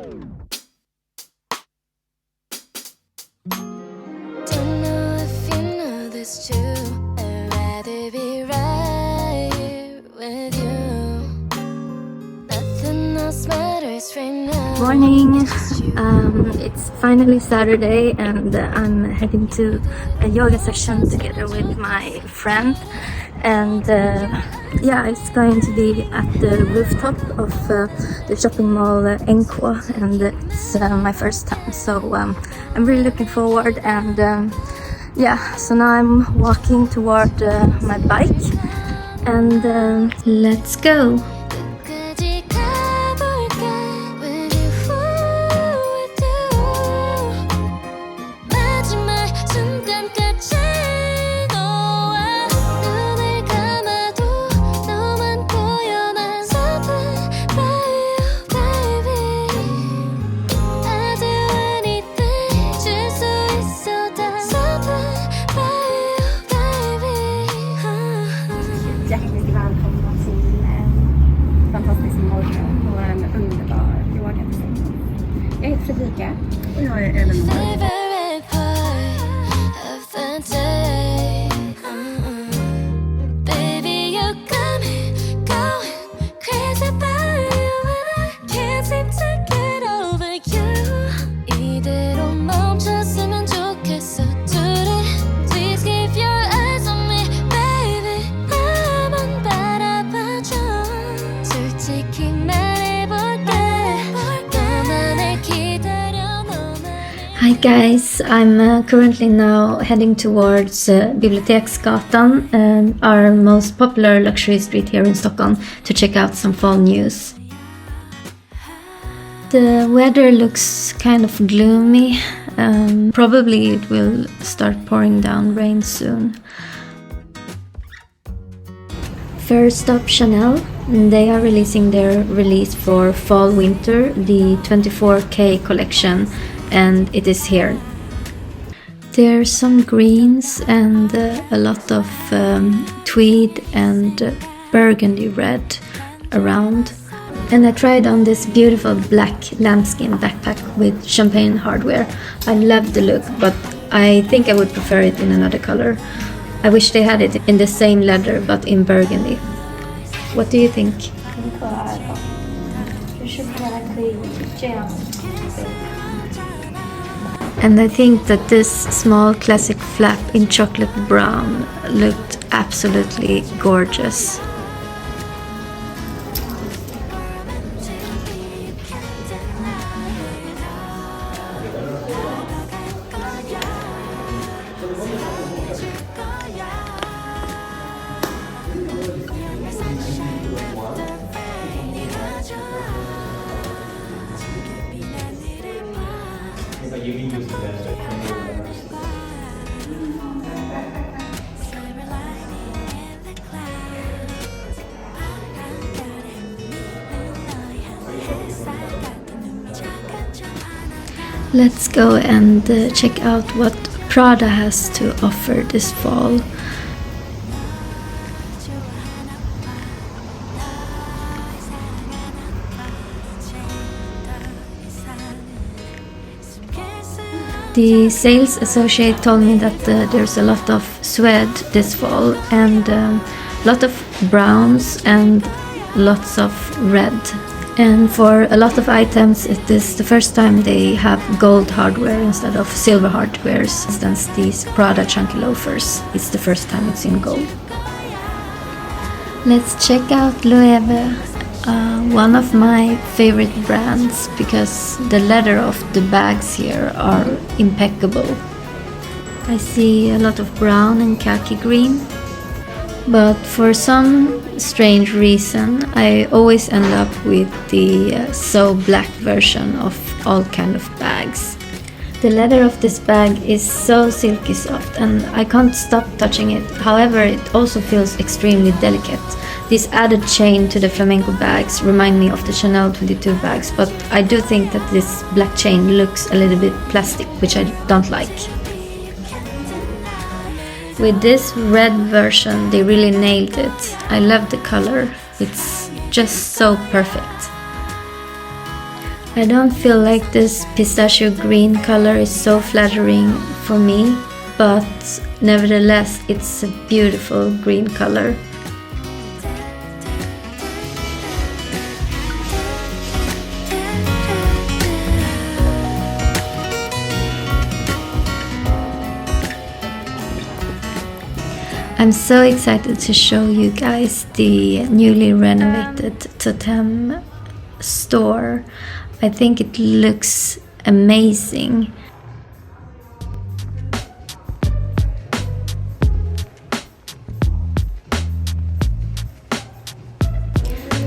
Don't know if you know this too. I'd rather be right here with you. Nothing else matters right now. Morning. It's finally Saturday and I'm heading to a yoga session together with my friend, and yeah, it's going to be at the rooftop of the shopping mall NK, and it's my first time, so I'm really looking forward. And yeah, so now I'm walking toward my bike, and let's go. 끝까지 가볼까 with you with you. 마지막 순간까지 너와 눈을 감아도 너만 보여만 Something by you, baby. I do anything 줄 수 있어 다 Something by you, baby. Hjärtligt välkomna till en fantastisk morgon och en underbar yoga. Jag heter Fredrika. Och jag är Elinor. Favorite part of the day. Baby, you got me going crazy about you, and I can't seem to get over you. 이대로 멈췄으면 좋겠어 둘이. Please keep your eyes on me, baby. 나만 바라봐줘. 솔직히 말해볼게. 너만을 기다려 너만을. Hi guys, I'm currently now heading towards Biblioteksgatan, our most popular luxury street here in Stockholm, to check out some fall news. The weather looks kind of gloomy. Probably it will start pouring down rain soon. First up, Chanel. They are releasing their release for fall winter, the 24K collection, and it is here. There's some greens and a lot of tweed and burgundy red around. And I tried on this beautiful black lambskin backpack with champagne hardware. I love the look, but I think I would prefer it in another color. I wish they had it in the same leather but in burgundy. What do you think? And I think that this small classic flap in chocolate brown looked absolutely gorgeous. Let's go and check out what Prada has to offer this fall. The sales associate told me that there's a lot of suede this fall, and a lot of browns and lots of red. And for a lot of items, it is the first time they have gold hardware instead of silver hardware. For instance, these Prada chunky loafers, it's the first time it's in gold. Let's check out Loewe, one of my favorite brands, because the leather of the bags here are impeccable. I see a lot of brown and khaki green, but for some strange reason I always end up with the so black version of all kind of bags. The leather of this bag is so silky soft and I can't stop touching it. However, it also feels extremely delicate. This added chain to the flamenco bags remind me of the Chanel 22 bags, but I do think that this black chain looks a little bit plastic, which I don't like. With this red version, they really nailed it. I love the color. It's just so perfect. I don't feel like this pistachio green color is so flattering for me, but nevertheless it's a beautiful green color. I'm so excited to show you guys the newly renovated Toteme store. I think it looks amazing.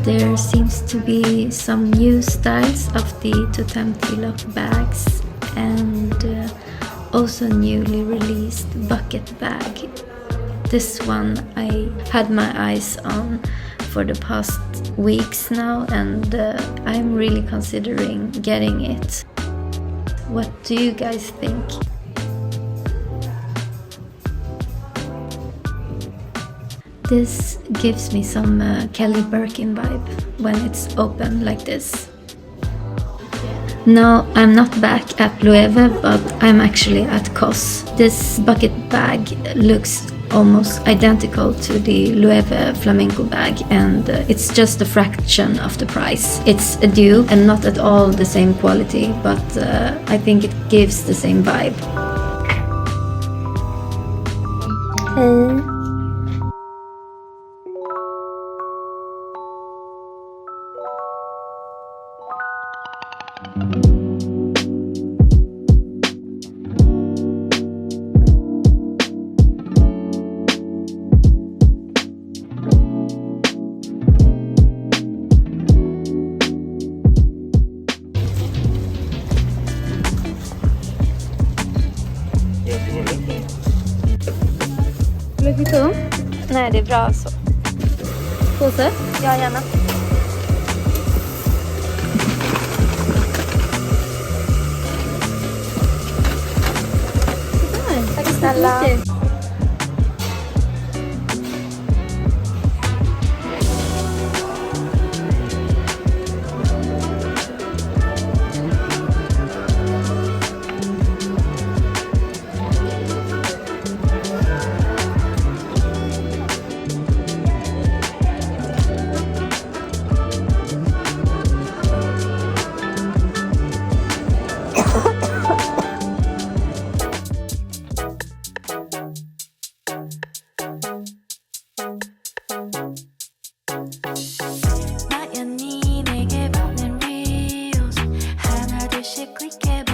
There seems to be some new styles of the Toteme Tilok bags and also newly released bucket bag. This one I had my eyes on for the past weeks now, and I'm really considering getting it. What do you guys think? This gives me some Kelly Birkin vibe when it's open like this. No, I'm not back at Loewe, but I'm actually at COS. This bucket bag looks almost identical to the Loewe Flamenco bag, and it's just a fraction of the price. It's a dupe and not at all the same quality, but I think it gives the same vibe. Hey. Vill du titta om? Nej, det är bra alltså. Påse? Ja, gärna. Tack snälla. 나연히 내게 보낸 reels 하나 둘씩 클릭해봐